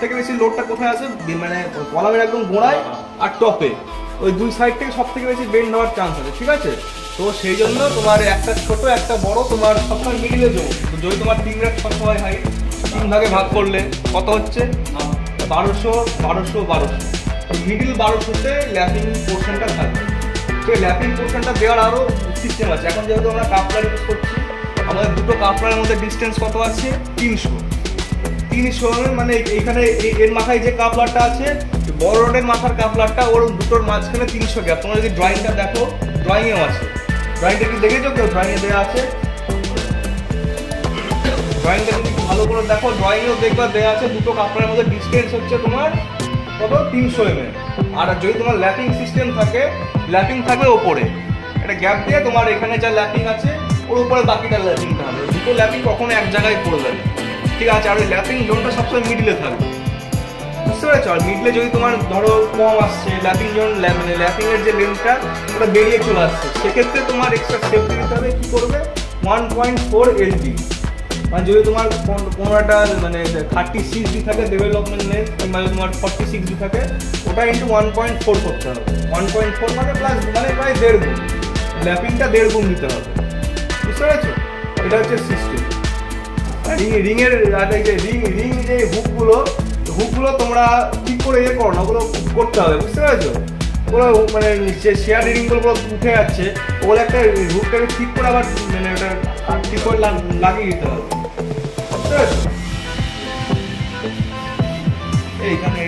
থেকে বেশি লোডটা কোথায় আছে, মানে কলামের একদম গোড়ায় আর টপে, ওই দুই সাইড থেকে সব থেকে বেশি বেন্ড হওয়ার চান্স আছে, ঠিক আছে। তো সেই জন্য তোমার একটা ছোট একটা বড় তোমার সবসময় মিডিলে জমি, যদি তোমার 3 রাত সবসময় হাইট 3 ভাগে ভাগ করলে কত হচ্ছে 1200 1200 1200, তো মিডিল 1200-তে ল্যাপিং পোর্শনটা থাকবে। সেই ল্যাপিং পোর্শনটা দেওয়ার আরও সিস্টেম আছে। এখন যেহেতু আমরা কাপলার ইউজ করছি, আমাদের দুটো কাপলারের মধ্যে ডিস্টেন্স কত আছে 300, মানে এইখানে এর মাথায় যে কাপলারটা আছে, বড় রোডের মাথার কাপলারটা, ওর দুটোর মাঝখানে 300 গ্যাপ। তোমরা যদি ড্রয়িংটা দেখো, ড্রয়িংয়েও আছে, ড্রয়িংটা কি দেখেছো কেউ? ড্রয়িংয়ে দেওয়া আছে, ড্রয়িংটা যদি ভালো করে দেখো, ড্রয়িংয়েও দেখবা দেওয়া আছে দুটো কাপলারের মধ্যে ডিস্টেন্স হচ্ছে তোমার কত 300 mm। আর যদি তোমার ল্যাপিং সিস্টেম থাকে, ল্যাপিং থাকবে ওপরে একটা গ্যাপ দিয়ে, তোমার এখানে যা ল্যাপিং আছে ওর উপরে বাকিটা ল্যাপিংটা হবে, দুটো ল্যাপিং কখনো এক জায়গায় পড়বে না, ঠিক আছে। আর ওই ল্যাপিং জোনটা সবসময় মিডিলে থাকবে, বুঝতে পেরেছো? আর মিডলে যদি তোমার ধরো কম আসছে ল্যাপিং জোন, মানে ল্যাপিং এর যে লেন্থটা ওটা বেরিয়ে চলে আসছে, সেক্ষেত্রে তোমার এক্সট্রা সেফটি নিতে হবে। কি করবে 1.4 LD, মানে যদি তোমার কোনো একটা মানে 36D থাকে ডেভেলপমেন্ট লেন্থ, কিংবা তোমার 46D থাকে, ওটা ইন্টু 1.4 করতে হবে। 1.4 মানে প্লাস, মানে প্রায় 1.5 গুণ, ল্যাপিংটা 1.5 গুণ দিতে হবে, বুঝতে পেরেছো? এটা হচ্ছে সিস্টেম। রিংয়ের রিং যে হুকগুলো তোমরা ঠিক করে ইয়ে করো না, ওগুলো করতে হবে, বুঝতে পেরেছো? ওগুলো মানে যে শেয়ার রিংগুলো উঠে যাচ্ছে, ওগুলো একটা হুকটাকে ঠিক করে আবার মানে ওটা ঠিক করে লাগিয়ে দিতে হবে, বুঝতে পেরেছো? এইখানে